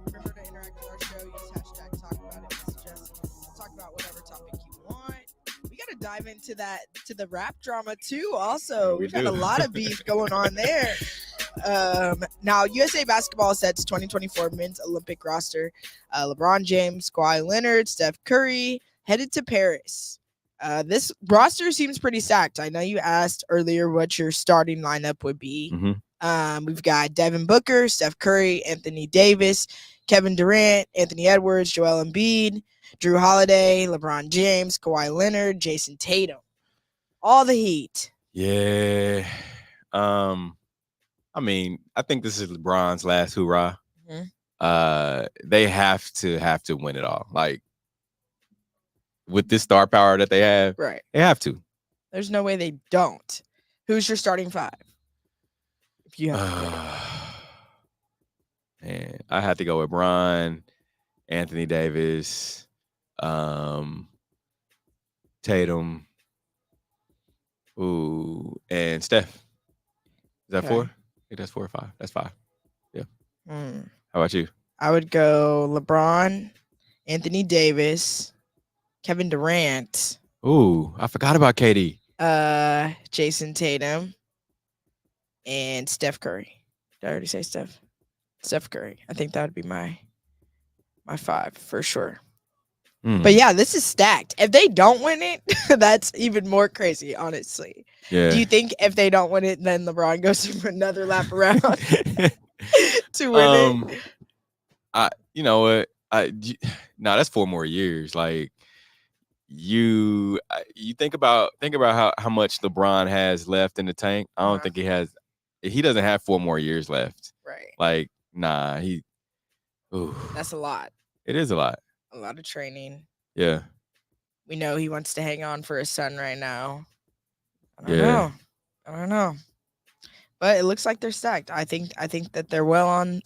Remember to interact with our show. Use hashtag talk about it. Message us. Talk about whatever topic you want. We got to dive into the rap drama too. Also, we've got a lot of beef going on there. Now USA Basketball sets 2024 men's Olympic roster. LeBron James, Kawhi Leonard, Steph Curry headed to Paris. This roster seems pretty stacked. I know you asked earlier what your starting lineup would be. Mm-hmm. We've got Devin Booker, Steph Curry, Anthony Davis, Kevin Durant, Anthony Edwards, Joel Embiid, Drew Holiday, LeBron James, Kawhi Leonard, Jason Tatum. All the heat. Yeah. I mean, I think this is LeBron's last hoorah. Mm-hmm. They have to win it all. Like, with this star power that they have, right? They have to. There's no way they don't. Who's your starting 5? If you have man, I had to go with Bron, Anthony Davis, Tatum, and Steph. Is that 4? I think that's 4 or 5. That's 5. Yeah. How about you? I would go LeBron, Anthony Davis, Kevin Durant. Ooh, I forgot about KD. Jason Tatum, and Steph Curry. Did I already say Steph? Steph Curry. I think that would be my 5 for sure. But yeah, this is stacked. If they don't win it, that's even more crazy, honestly. Yeah. Do you think if they don't win it, then LeBron goes for another lap around to win it? You know what? No, that's 4 more years. Like, you think about how much LeBron has left in the tank. I don't think he doesn't have 4 more years left. Right. Like, nah, That's a lot. It is a lot. A lot of training. Yeah. We know he wants to hang on for his son right now. I don't know. But it looks like they're stacked. I think that they're well on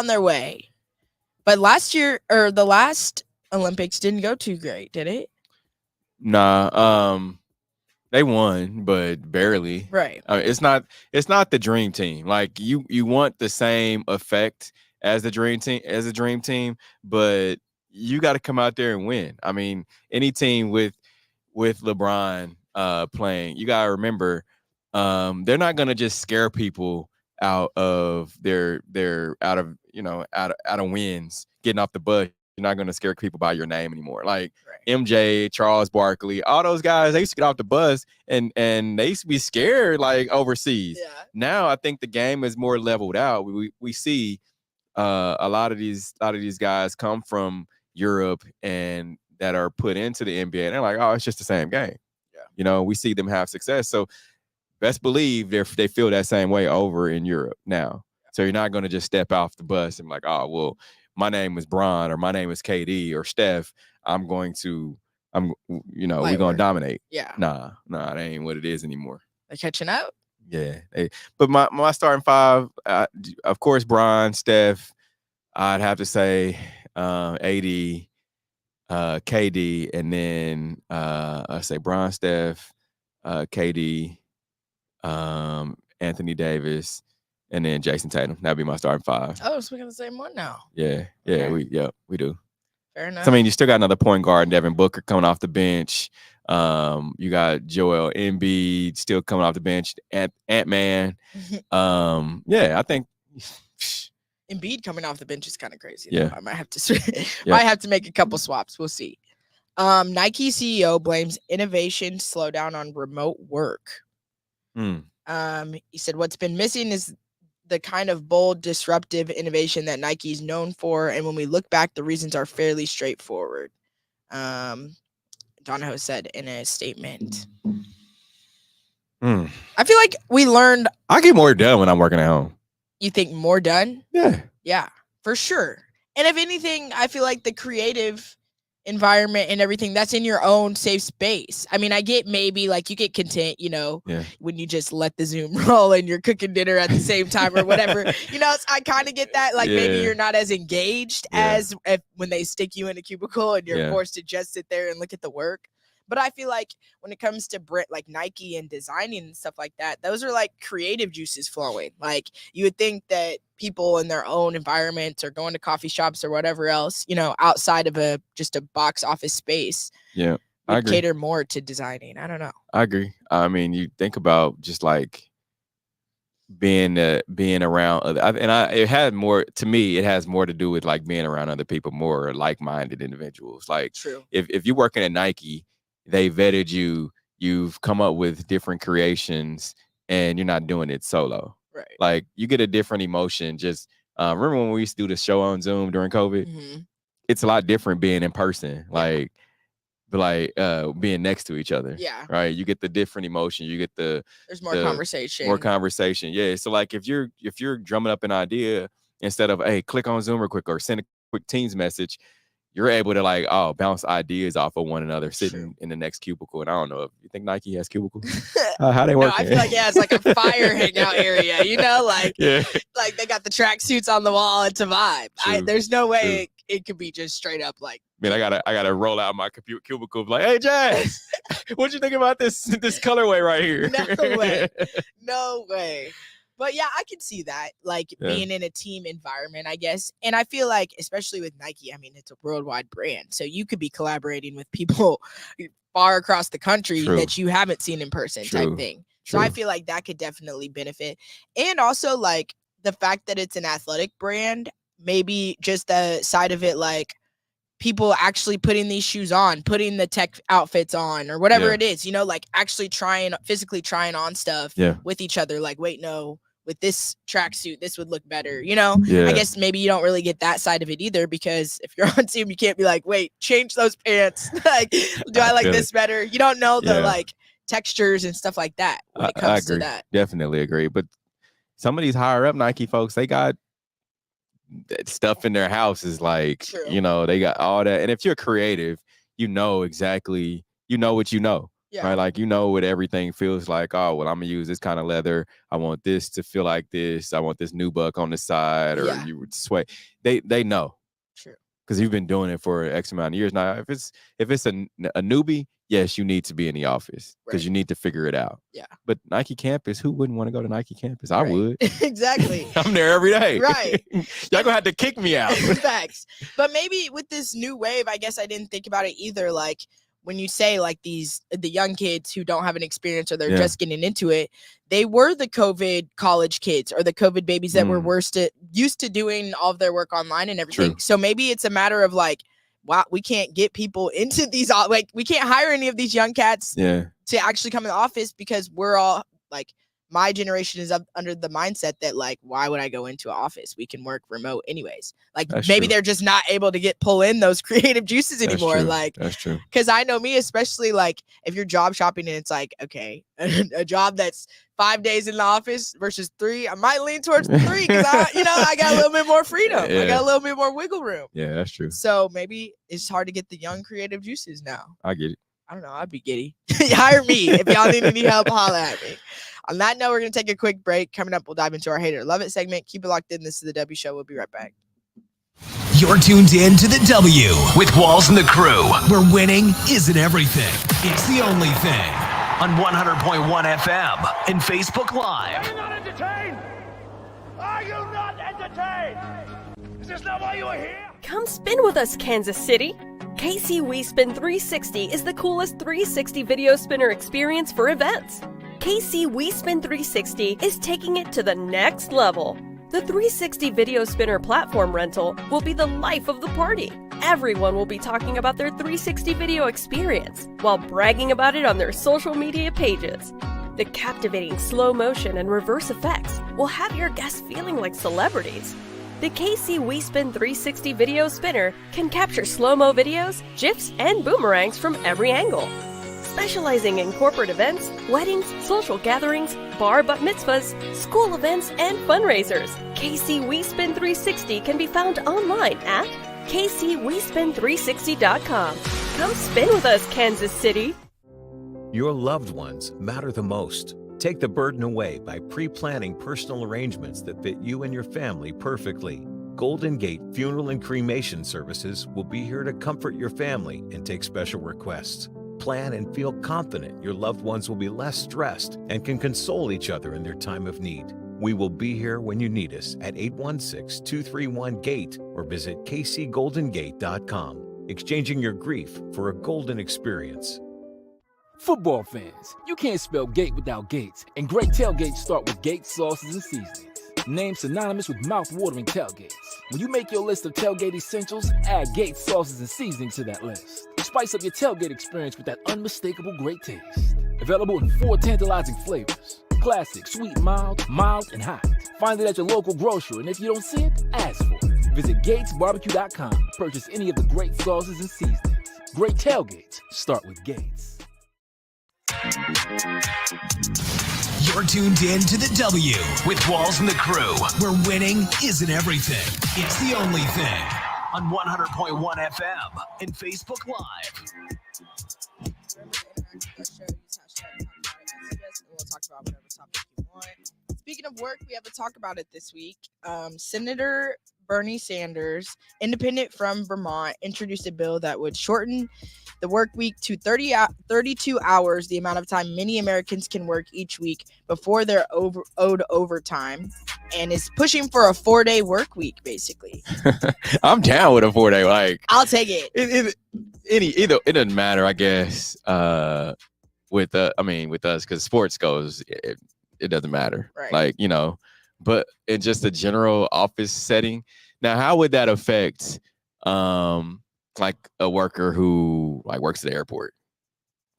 their way. But last year, or the last Olympics, didn't go too great, did it? Nah. They won, but barely. Right. It's not the dream team. Like, you want the same effect as the dream team, but you got to come out there and win. I mean, any team with LeBron playing, you got to remember, they're not going to just scare people out of out of wins, getting off the bus. You're not going to scare people by your name anymore. Like, MJ, Charles Barkley, all those guys, they used to get off the bus and they used to be scared, like, overseas. Yeah. Now I think the game is more leveled out. We see a lot of these guys come from Europe and that are put into the NBA. And they're like, oh, it's just the same game. Yeah. You know, we see them have success. So best believe they feel that same way over in Europe now. So you're not going to just step off the bus and be like, oh, well, my name is Bron or my name is KD or Steph. we're going to dominate. Yeah. Nah, that ain't what it is anymore. They're catching up. Yeah. But my starting 5, of course, Bron, Steph. I'd have to say AD, KD, and then I say Bron, Steph, KD, Anthony Davis, and then Jason Tatum. That'd be my starting 5. Oh, so we got the same one now. Yeah, Okay. we do. Fair enough. So, I mean, you still got another point guard, Devin Booker, coming off the bench. You got Joel Embiid still coming off the bench. Ant-Man. I think Embiid coming off the bench is kind of crazy. Yeah. I might have to make a couple swaps. We'll see. Nike CEO blames innovation slowdown on remote work. He said what's been missing is the kind of bold, disruptive innovation that Nike is known for. And when we look back, the reasons are fairly straightforward. Donahoe said in a statement. I feel like we learned. I get more done when I'm working at home. You think more done? Yeah. Yeah, for sure. And if anything, I feel like the creative environment and everything, that's in your own safe space. I mean, I get maybe like you get content, when you just let the Zoom roll and you're cooking dinner at the same time or whatever. I kind of get that. Like maybe you're not as engaged as when they stick you in a cubicle and you're forced to just sit there and look at the work. But I feel like when it comes to like Nike and designing and stuff like that, those are like creative juices flowing. Like you would think that people in their own environment or going to coffee shops or whatever else, outside of just a box office space, I agree. Cater more to designing. I don't know. I agree. I mean, you think about just like being around other, it had more to me. It has more to do with like being around other people, more like-minded individuals. Like, true. If you're working at Nike, they vetted you. You've come up with different creations, and you're not doing it solo. Right. Like you get a different emotion. Just remember when we used to do the show on Zoom during COVID? Mm-hmm. It's a lot different being in person. Like being next to each other. Yeah. Right. You get the different emotion. You get there's more conversation. More conversation. Yeah. So like if you're drumming up an idea, instead of hey, click on Zoom real quick or send a quick Teams message, you're able to bounce ideas off of one another sitting in the next cubicle. And I don't know if you think Nike has cubicles. How they work? I feel like it's like a fire hangout area. Like they got the track suits on the wall. It's a vibe. There's no way it could be just straight up like. Man, I gotta roll out my cubicle like, hey Jazz, what'd you think about this colorway right here? No way. But yeah, I can see that, like being in a team environment, I guess. And I feel like, especially with Nike, I mean, it's a worldwide brand. So you could be collaborating with people far across the country that you haven't seen in person type thing. So I feel like that could definitely benefit. And also like the fact that it's an athletic brand, maybe just the side of it, like people actually putting these shoes on, putting the tech outfits on or whatever it is, like actually physically trying on stuff with each other. Like, wait, no. With this tracksuit, this would look better. I guess maybe you don't really get that side of it either, because if you're on team, you can't be like, wait, change those pants. Like, do I like this better? You don't know the like textures and stuff like that when it comes to that. Definitely agree. But some of these higher up Nike folks, they got stuff in their house is like, they got all that. And if you're creative, exactly, what you know. Yeah. Right, like what everything feels like. Oh, well, I'm gonna use this kind of leather. I want this to feel like this. I want this nubuck on the side, or you would sway. They know. True. Because you've been doing it for X amount of years now. If it's a newbie, yes, you need to be in the office because you need to figure it out. Yeah. But Nike campus, who wouldn't want to go to Nike campus? I would. Exactly. I'm there every day. Right. Y'all gonna have to kick me out. Facts. But maybe with this new wave, I guess I didn't think about it either. Like, when you say like the young kids who don't have an experience or they're just getting into it, they were the COVID college kids or the COVID babies that were used to doing all of their work online and everything. True. So maybe it's a matter of like, wow, we can't get people into these, like we can't hire any of these young cats to actually come in the office because we're all like, my generation is up under the mindset that like, why would I go into an office? We can work remote anyways. Like maybe they're just not able to pull in those creative juices anymore. Like that's true. Cause I know me, especially like if you're job shopping and it's like, okay, a job that's 5 days in the office versus 3, I might lean towards 3 because I got a little bit more freedom. I got a little bit more wiggle room. Yeah, that's true. So maybe it's hard to get the young creative juices now. I get it. I don't know. I'd be giddy. Hire me. If y'all need any help, holla at me. On that note, we're going to take a quick break. Coming up, we'll dive into our Hate It or Love It segment. Keep it locked in. This is The W Show. We'll be right back. You're tuned in to The W with Walls and the Crew, where winning isn't everything. It's the only thing. On 100.1 FM and Facebook Live. Are you not entertained? Are you not entertained? Is this not why you are here? Come spin with us, Kansas City. KC We Spin 360 is the coolest 360 video spinner experience for events. KC We Spin 360 is taking it to the next level. The 360 video spinner platform rental will be the life of the party. Everyone will be talking about their 360 video experience while bragging about it on their social media pages. The captivating slow motion and reverse effects will have your guests feeling like celebrities. The KC We Spin 360 video spinner can capture slow-mo videos, GIFs, and boomerangs from every angle. specializing in corporate events, weddings, social gatherings, bar bat mitzvahs, school events, and fundraisers. KC We Spin 360 can be found online at kcwespin360.com. Come spin with us, Kansas City. Your loved ones matter the most. Take the burden away by pre-planning personal arrangements that fit you and your family perfectly. Golden Gate Funeral and Cremation Services will be here to comfort your family and take special requests. Plan and feel confident your loved ones will be less stressed and can console each other in their time of need. We will be here when you need us at 816-231-GATE or visit kcgoldengate.com, exchanging your grief for a golden experience. Football fans, you can't spell gate without Gates, and great tailgates start with Gates sauces and seasonings. Named synonymous with mouth-watering tailgates. When you make your list of tailgate essentials, add Gates sauces and seasonings to that list. Spice up your tailgate experience with that unmistakable great taste. Available in 4 tantalizing flavors. Classic, sweet, mild, and hot. Find it at your local grocer, and if you don't see it, ask for it. Visit GatesBarbecue.com. Purchase any of the great sauces and seasonings. Great tailgates start with Gates. You're tuned in to the W with Walls and the Crew, where winning isn't everything. It's the only thing. On 100.1 FM and Facebook Live. We'll talk about whatever topic you want. Speaking of work, we have to talk about it this week. Senator Bernie Sanders, independent from Vermont, introduced a bill that would shorten the work week to 32 hours, the amount of time many Americans can work each week before they're owed overtime, and is pushing for a 4-day work week, basically. I'm down with a 4-day. Like, I'll take it. It doesn't matter, I guess. With us, because sports goes, it doesn't matter. Right. Like, but in just a general office setting. Now, how would that affect like a worker who like works at the airport,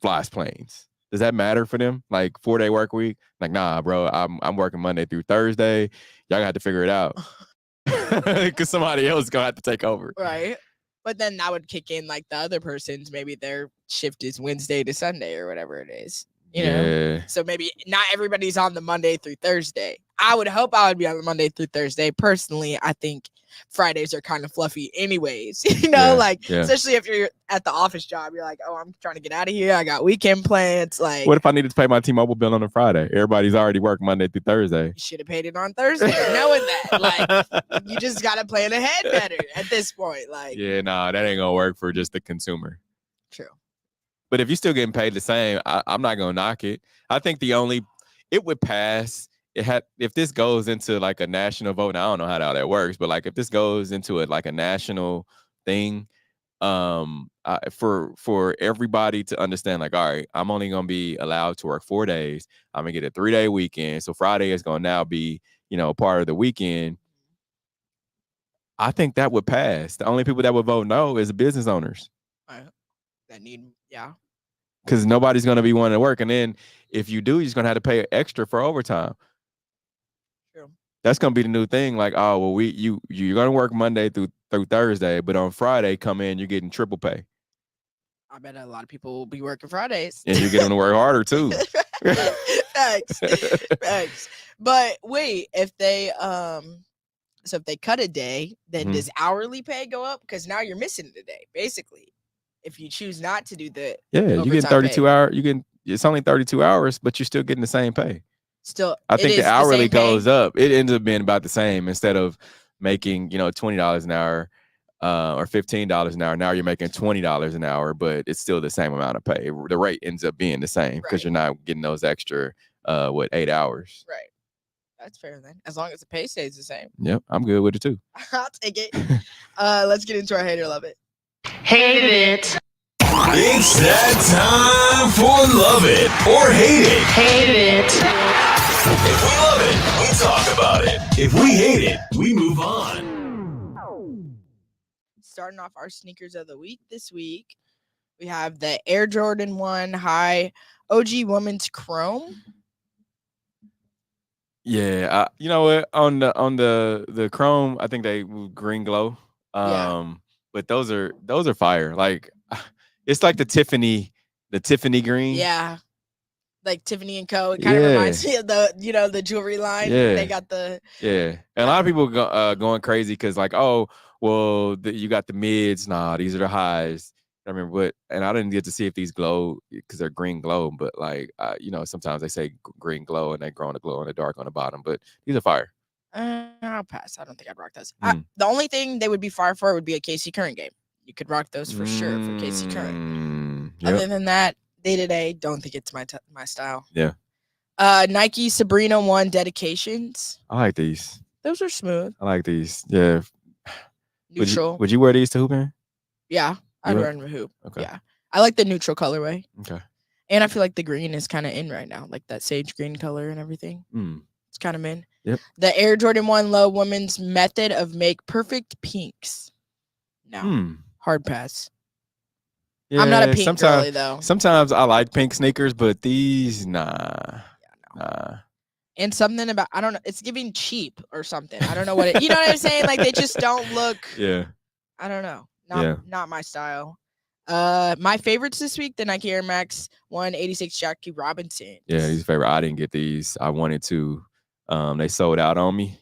flies planes? Does that matter for them? Like 4-day work week? Like, nah, bro, I'm working Monday through Thursday. Y'all got to figure it out. Because somebody else is gonna have to take over. Right. But then that would kick in like the other person's, maybe their shift is Wednesday to Sunday or whatever it is. You know, so maybe not everybody's on the Monday through Thursday. I would hope I would be on the Monday through Thursday. Personally, I think Fridays are kind of fluffy anyways, especially if you're at the office job, you're like, oh, I'm trying to get out of here. I got weekend plans. Like, what if I needed to pay my T-Mobile bill on a Friday? Everybody's already worked Monday through Thursday. You should have paid it on Thursday, knowing that. Like, you just got to plan ahead better at this point. Like, yeah, nah, that ain't going to work for just the consumer. True. But if you're still getting paid the same, I'm not going to knock it. I think it would pass. If this goes into like a national vote, now I don't know how all that works, but like if this goes into like a national thing, for everybody to understand, like, all right, I'm only going to be allowed to work 4 days. I'm going to get a 3-day weekend. So Friday is going to now be, part of the weekend. I think that would pass. The only people that would vote no is the business owners. Because nobody's going to be wanting to work. And then if you do, you're just going to have to pay extra for overtime. True. That's going to be the new thing. Like, oh, well, you're going to work Monday through Thursday, but on Friday, come in, you're getting triple pay. I bet a lot of people will be working Fridays. And you're getting to work harder, too. Thanks. But wait, if they cut a day, then does hourly pay go up? Because now you're missing the day, basically. If you choose not to do the you get 32 hours. It's only 32 hours, but you're still getting the same pay. Still, I think the hourly goes up. It ends up being about the same. Instead of making $20 an hour or $15 an hour, now you're making $20 an hour, but it's still the same amount of pay. The rate ends up being the same because you're not getting those extra 8 hours. Right. That's fair then. As long as the pay stays the same. Yep, I'm good with it too. I'll take it. Let's get into our Hate or Love It. Hate it. It's that time for Love It or Hate It. Hate it. If we love it, we talk about it. If we hate it, we move on. Starting off our sneakers of the week this week, we have the Air Jordan 1 High OG Women's Chrome. Yeah, you know what? On the Chrome, I think they green glow. But those are fire. Like, it's like the Tiffany The Tiffany green. Yeah. Like Tiffany and Co. It kind of reminds me of the jewelry line. Yeah. They got the And a lot of people going crazy because like, oh, well, you got the mids. Nah, these are the highs. I remember, and I didn't get to see if these glow because they're green glow. But like, sometimes they say green glow and they grow in the glow in the dark on the bottom. But these are fire. I'll pass. I don't think I'd rock those. The only thing they would be fire for would be a KC Current game. You could rock those for sure for KC Current. Yep. Other than that, day-to-day, don't think it's my style. Yeah. Nike Sabrina 1 dedications. I like these. Those are smooth. I like these. Yeah. Neutral. Would you wear these to hooping? Yeah, I'd wear them to hoop. Okay. Yeah. I like the neutral colorway. Okay. And I feel like the green is kind of in right now, like that sage green color and everything. It's kind of in. Yep. The Air Jordan 1 Low women's method of make perfect pinks. No. Hard pass. Yeah, I'm not a pink girly though. Sometimes I like pink sneakers, but these, nah. Nah. And something about, I don't know, it's giving cheap or something. I don't know what it, you know what I'm saying? Like they just don't look. Yeah. I don't know. Not my style. My favorites this week, the Nike Air Max 186 Jackie Robinson. Yeah, these favorite. I didn't get these. I wanted to. They sold out on me.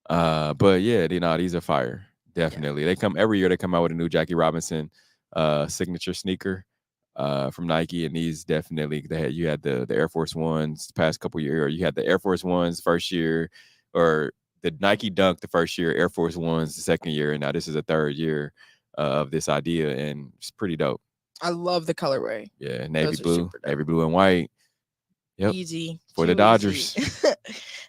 But yeah, these are fire. Definitely. Yeah. Every year they come out with a new Jackie Robinson signature sneaker from Nike, and these definitely you had the Air Force Ones the past couple years, or you had the Air Force Ones first year, or the Nike Dunk the first year, Air Force Ones the second year, and now this is the third year of this idea, and it's pretty dope. I love the colorway. Yeah, navy blue and white. Yep. Easy for the Dodgers.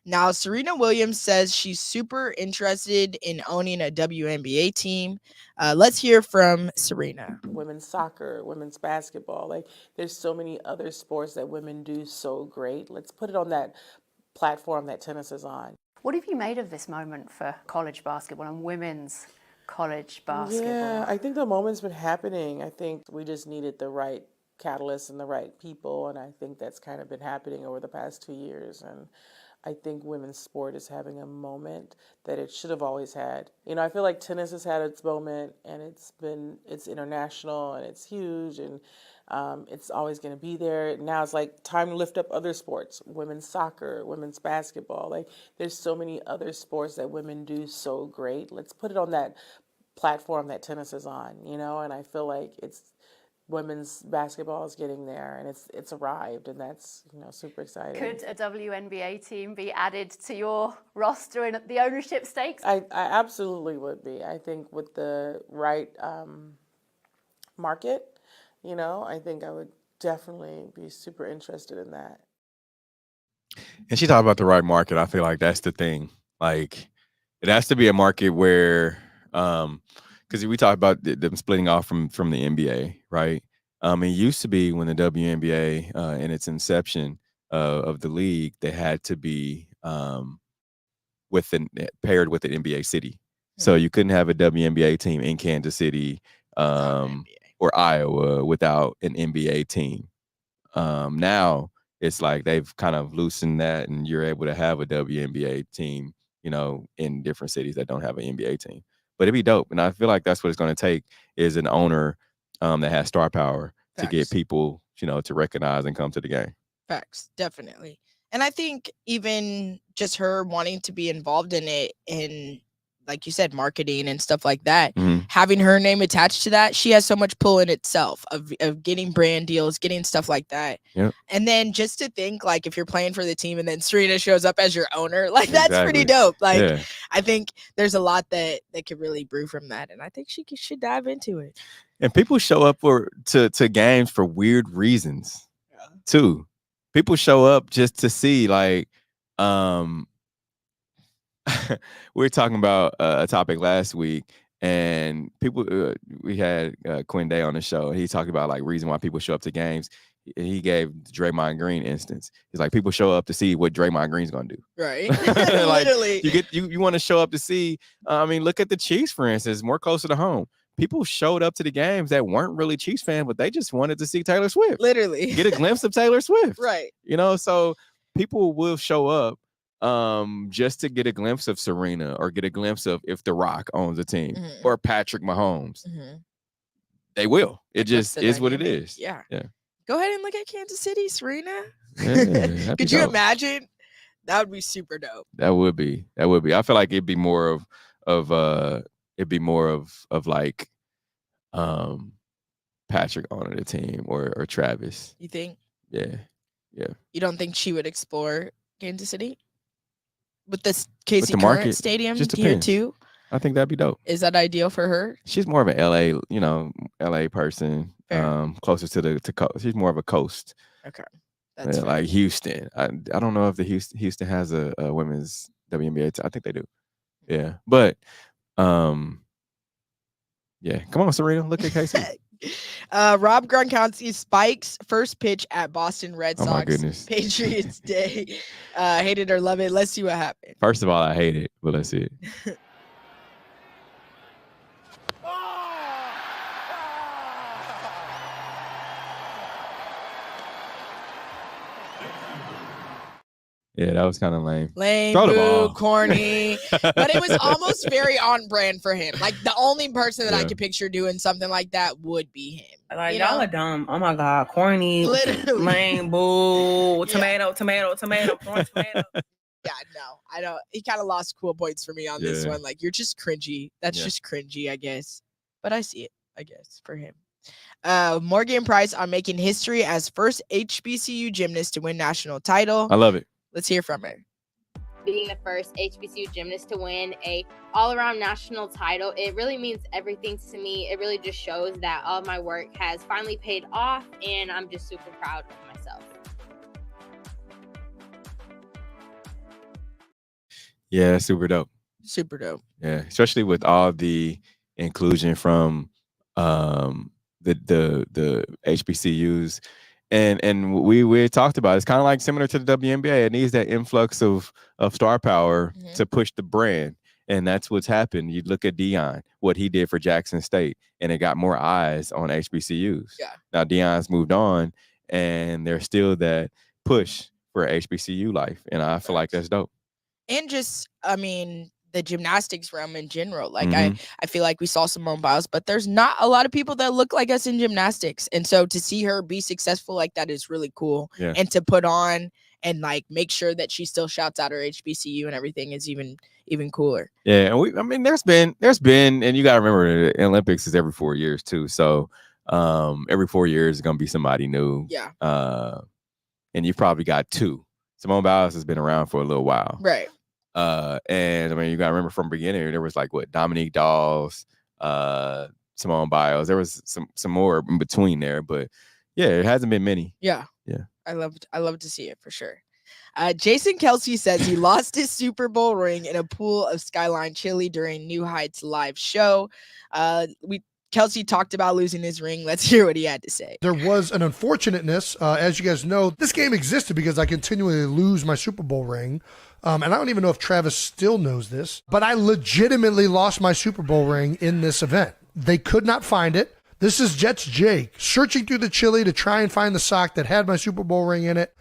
Now, Serena Williams says she's super interested in owning a WNBA team. Let's hear from Serena. Women's soccer, women's basketball. Like, there's so many other sports that women do so great. Let's put it on that platform that tennis is on. What have you made of this moment for college basketball and women's college basketball? Yeah, I think the moment's been happening. I think we just needed the right catalyst and the right people, and I think that's kind of been happening over the past 2 years. And I think women's sport is having a moment that it should have always had. I feel like tennis has had its moment, and it's international and it's huge, and it's always going to be there. Now it's like time to lift up other sports, women's soccer, women's basketball. Like, there's so many other sports that women do so great. Let's put it on that platform that tennis is on, and I feel like women's basketball is getting there, and it's arrived, and that's super exciting. Could a WNBA team be added to your roster and the ownership stakes? I absolutely would be. I think with the right market, I think I would definitely be super interested in that. And she talked about the right market. I feel like that's the thing. Like, it has to be a market where because we talked about them splitting off from the NBA, right? It used to be when the WNBA in its inception of the league, they had to be paired with an NBA city. Mm-hmm. So you couldn't have a WNBA team in Kansas City or Iowa without an NBA team. Now it's like they've kind of loosened that, and you're able to have a WNBA team, in different cities that don't have an NBA team. But it'd be dope. And I feel like that's what it's going to take is an owner that has star power to get people, to recognize and come to the game. Facts, definitely. And I think even just her wanting to be involved in it, and like you said, marketing and stuff like that, having her name attached to that, she has so much pull in itself of getting brand deals, getting stuff like that. Yep. And then just to think, like, if you're playing for the team and then Serena shows up as your owner, like, that's pretty dope. Like, I think there's a lot that could really brew from that. And I think she should dive into it. And people show up to games for weird reasons too. People show up just to see, like, we were talking about a topic last week, and people we had Quinn Day on the show, and he talked about like reason why people show up to games. He gave Draymond Green instance. He's like, people show up to see what Draymond Green's gonna do. Right. Like, literally. You want to show up to see. Look at the Chiefs, for instance, more closer to home. People showed up to the games that weren't really Chiefs fans, but they just wanted to see Taylor Swift. Literally. Get a glimpse of Taylor Swift. Right. So people will show up just to get a glimpse of Serena, or get a glimpse of if The Rock owns a team, or Patrick Mahomes. They will. It just is what it is. Yeah. Go ahead and look at Kansas City, Serena. Yeah, Could you imagine? That would be super dope. That would be. I feel like it'd be more of like Patrick on the team or Travis. You think? Yeah. You don't think she would explore Kansas City with this Casey the Current market, Stadium just here depends. too? I think that'd be dope. Is that ideal for her? She's more of an LA person. Fair. Closer to the coast. She's more of a coast. Okay. That's like Houston. I don't know if the Houston has a women's WNBA. I think they do. Yeah, but yeah. Come on, Serena. Look at Casey. Rob Gronkowski spikes first pitch at Boston Red Sox. Oh my goodness. Patriots Day. Hate it or love it. Let's see what happened. First of all, I hate it, but let's see it. Yeah, that was kind of lame. Lame, Throw the boo, ball. corny. But it was almost very on brand for him. Like the only person that I could picture doing something like that would be him. Like y'all are dumb. Oh my god, corny, Literally. lame, boo, tomato, tomato, tomato, corn, tomato. Yeah, no, I don't. He kind of lost cool points for me on this Yeah. one. Like you're just cringy. That's just cringy, I guess. But I see it, I guess, for him. Morgan Price on making history as first HBCU gymnast to win national title. I love it. Let's hear from her. Being the first HBCU gymnast to win a all-around national title, it really means everything to me. It really just shows that all of my work has finally paid off, and I'm just super proud of myself. Yeah, super dope. Super dope. Yeah, especially with all the inclusion from the HBCUs. And we talked about it. It's kind of like similar to the WNBA. It needs that influx of star power to push the brand. And that's what's happened. You look at Deion, what he did for Jackson State, and it got more eyes on HBCUs. Yeah. Now Deion's moved on, and there's still that push for HBCU life. And I feel like that's dope. And just, I mean, the gymnastics realm in general. Like I feel like we saw Simone Biles, but there's not a lot of people that look like us in gymnastics. And so to see her be successful like that is really cool. Yeah. And to put on and like make sure that she still shouts out her HBCU and everything is even cooler. Yeah, and there's been, and you gotta remember the Olympics is every 4 years too. So every 4 years is gonna be somebody new. Yeah. And you've probably got two. Simone Biles has been around for a little while. Right. And I mean, you gotta remember from the beginning, there was like Dominique Dawes, Simone Biles. There was some more in between there, but yeah, it hasn't been many. Yeah. Yeah. I love to see it for sure. Jason Kelsey says he lost his Super Bowl ring in a pool of Skyline Chili during New Heights live show. Kelsey talked about losing his ring. Let's hear what he had to say. There was an unfortunateness. As you guys know, this game existed because I continually lose my Super Bowl ring. And I don't even know if Travis still knows this, but I legitimately lost my Super Bowl ring in this event. They could not find it. This is Jets Jake searching through the chili to try and find the sock that had my Super Bowl ring in it.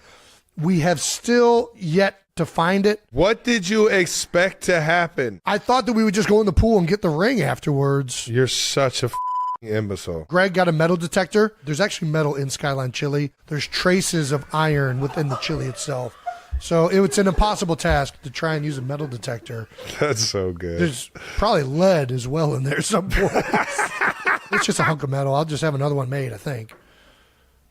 We have still yet to find it. What did you expect to happen? I thought that we would just go in the pool and get the ring afterwards. You're such a imbecile. Greg got a metal detector. There's actually metal in Skyline Chili. There's traces of iron within the chili itself. So it's an impossible task to try and use a metal detector. That's so good. There's probably lead as well in there some point. It's just a hunk of metal. I'll just have another one made, I think.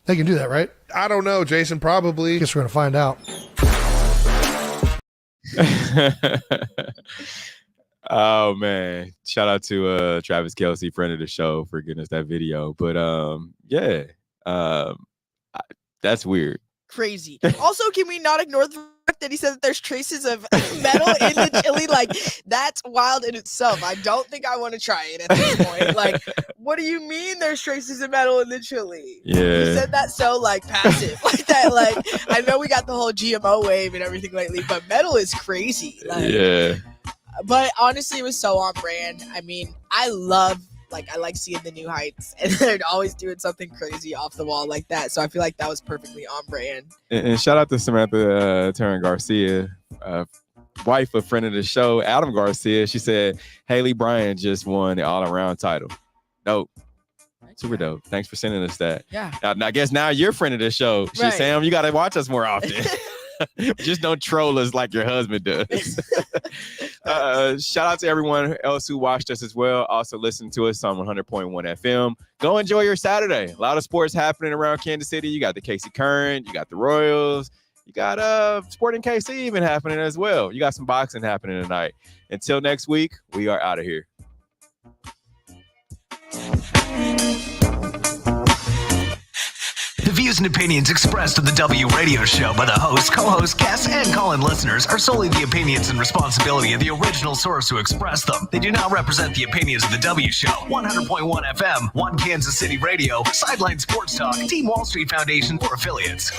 They can do that, right? I don't know, Jason. Probably. Guess we're going to find out. Oh man, shout out to Travis Kelsey, friend of the show, for getting us that video. But that's weird. Crazy. Also, can we not ignore the fact that he said that there's traces of metal in the chili? Like, that's wild in itself. I don't think I want to try it at this point. Like, what do you mean there's traces of metal in the chili? Yeah. You said that so, like, passive. Like that, like, I know we got the whole GMO wave and everything lately, but metal is crazy. Like, Yeah. But honestly, it was so on brand. I mean, I like seeing the New Heights, and they're always doing something crazy off the wall like that. So I feel like that was perfectly on brand. And shout out to Samantha Taryn Garcia, wife of friend of the show, Adam Garcia. She said Haley Bryant just won the all-around title. Dope. Super dope. Thanks for sending us that. Yeah. Now I guess now you're a friend of the show. Right. Sam, you got to watch us more often. Just don't troll us like your husband does. Shout out to everyone else who watched us as well. Also listen to us on 100.1 FM. Go enjoy your Saturday. A lot of sports happening around Kansas City. You got the KC Current. You got the Royals. You got Sporting KC even happening as well. You got some boxing happening tonight. Until next week, we are out of here. The views and opinions expressed on the W Radio Show by the host, co-host, guests, and call-in listeners are solely the opinions and responsibility of the original source who expressed them. They do not represent the opinions of the W Show, 100.1 FM, One Kansas City Radio, Sideline Sports Talk, Team Wall Street Foundation, or affiliates.